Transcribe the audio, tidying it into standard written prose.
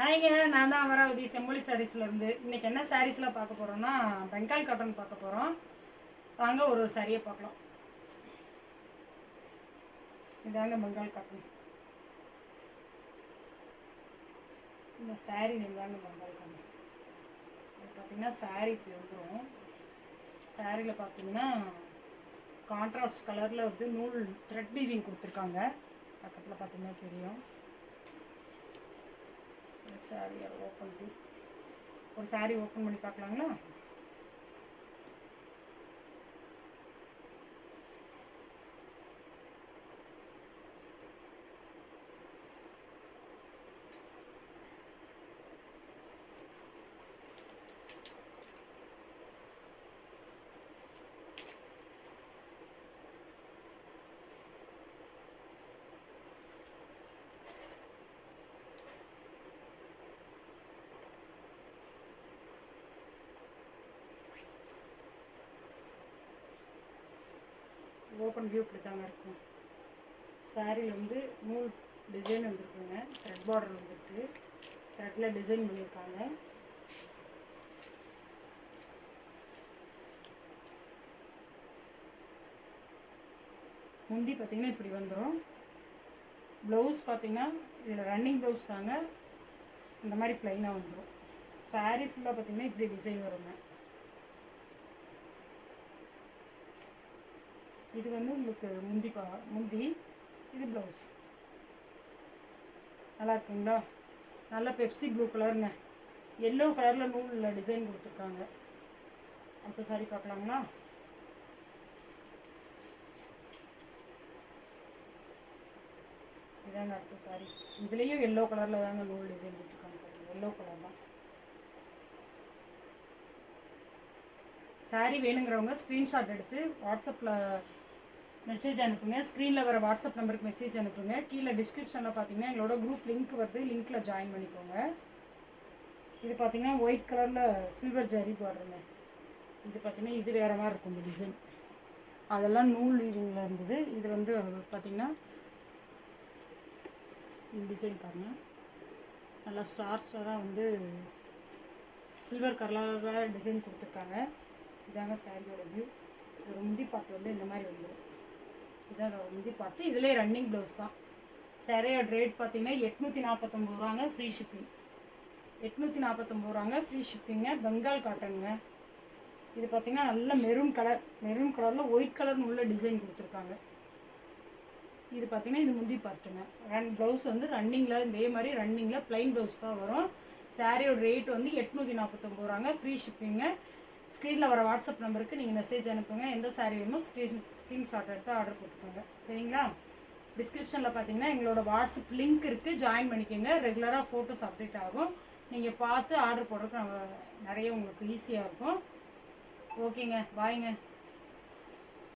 ஹாய்ங்க, நான் தான் அமராவதி செம்மொழி சாரீஸ்லேருந்து. இன்றைக்கி என்ன சாரீஸ்லாம் பார்க்க போகிறோன்னா, பெங்கால் காட்டன் பார்க்க போகிறோம். வாங்க ஒரு சாரியை பார்க்கலாம். இதாங்க பெங்கால் காட்டன். இந்த சாரீ தாங்க பெங்கால் காட்டன். இது பார்த்திங்கன்னா சாரீ இப்படி வந்துடும். சாரியில் பார்த்திங்கன்னா கான்ட்ராஸ்ட் கலரில் வந்து நூல் த்ரெட் வீவிங் கொடுத்துருக்காங்க. பக்கத்தில் பார்த்திங்கன்னா தெரியும். சாரியை ஓப்பன் பண்ணி ஒரு சாரீ ஓப்பன் பண்ணி பார்க்கலாங்களா? ஓப்பன் வியூ இப்படி தாங்க இருக்கும். சாரியில் வந்து நூல் டிசைன் வந்துருக்குங்க. த்ரெட் பார்டர் வந்துருக்கு. த்ரெட்டில் டிசைன் பண்ணியிருக்காங்க. முந்தி பார்த்திங்கன்னா இப்படி வந்துடும். ப்ளவுஸ் பார்த்திங்கன்னா இதில் ரன்னிங் ப்ளவுஸ் தாங்க. இந்த மாதிரி ப்ளைனாக வந்துடும். சாரீ ஃபுல்லாக பார்த்திங்கன்னா இப்படி டிசைன் வருங்க. இது வந்து உங்களுக்கு முந்தி இது ப்ளவுஸ். நல்லா இருக்குங்களா? நல்லா பெப்சி ப்ளூ கலருங்க. எல்லோ கலரில் நூலில் டிசைன் கொடுத்துருக்காங்க. அடுத்த சாரி பார்க்கலாங்களா? இதாங்க அடுத்த சாரி. இதுலேயும் எல்லோ கலரில் தாங்க நூல் டிசைன் கொடுத்துருக்காங்க. எல்லோ கலர் தான். சாரி வேணுங்கிறவங்க ஸ்க்ரீன்ஷாட் எடுத்து வாட்ஸ்அப்பில் மெசேஜ் அனுப்புங்க. ஸ்க்ரீனில் வர வாட்ஸ்அப் நம்பருக்கு மெசேஜ் அனுப்புங்க. கீழே டிஸ்கிரிப்ஷனில் பார்த்தீங்கன்னா எங்களோட குரூப் லிங்க் வருது. லிங்க்கில் ஜாயின் பண்ணிக்கோங்க. இது பார்த்தீங்கன்னா ஒயிட் கலரில் சில்வர் ஜரி பார்டருங்க. இது பார்த்தீங்கன்னா இது வேறு மாதிரி இருக்கும். இந்த டிசைன் அதெல்லாம் நூல் வீவிங்கில் இருந்தது. இது வந்து பார்த்திங்கன்னா இந்த டிசைன் பாருங்கள். நல்லா ஸ்டார் ஸ்டாராக வந்து சில்வர் கலரில் டிசைன் கொடுத்துருக்காங்க. இதாங்க சாரியோட வியூ. ஒரு முந்தி பாட்டு வந்து இந்த மாதிரி வந்துடும். இதான் முந்தி பாட்டு. இதிலே ரன்னிங் ப்ளவுஸ் தான். சாரியோட ரேட் பார்த்தீங்கன்னா 849 ரூபாங்க. Free shipping. 849 ரூபாங்க. ஃப்ரீ ஷிப்பிங்க. பெங்கால் காட்டனுங்க. இது பார்த்தீங்கன்னா நல்ல மெரூன் கலரில் ஒயிட் கலர் உள்ள டிசைன் கொடுத்துருக்காங்க. இது பார்த்தீங்கன்னா இது முந்தி பாட்டுங்க. ப்ளவுஸ் வந்து ரன்னிங்கில் இதே மாதிரி ரன்னிங்கில் ப்ளைன் ப்ளவுஸ் தான் வரும். சாரியோட ரேட் வந்து 849 ரூபாங்க. ஃப்ரீ ஷிப்பிங்க. ஸ்க்ரீனில் வர வாட்ஸ்அப் நம்பருக்கு நீங்கள் மெசேஜ் அனுப்புங்க. எந்த சாரீ வேணுமோ ஸ்க்ரீன்ஷாட் எடுத்து ஆர்டர் போட்டுக்கோங்க. சரிங்களா? டிஸ்கிரிப்ஷனில் பார்த்தீங்கன்னா எங்களோட வாட்ஸ்அப் லிங்க் இருக்குது. ஜாயின் பண்ணிக்கோங்க. ரெகுலராக ஃபோட்டோஸ் அப்டேட் ஆகும். நீங்கள் பார்த்து ஆர்டர் போடுறதுக்கு நிறைய உங்களுக்கு ஈஸியாக இருக்கும். ஓகேங்க, பாய்ங்க.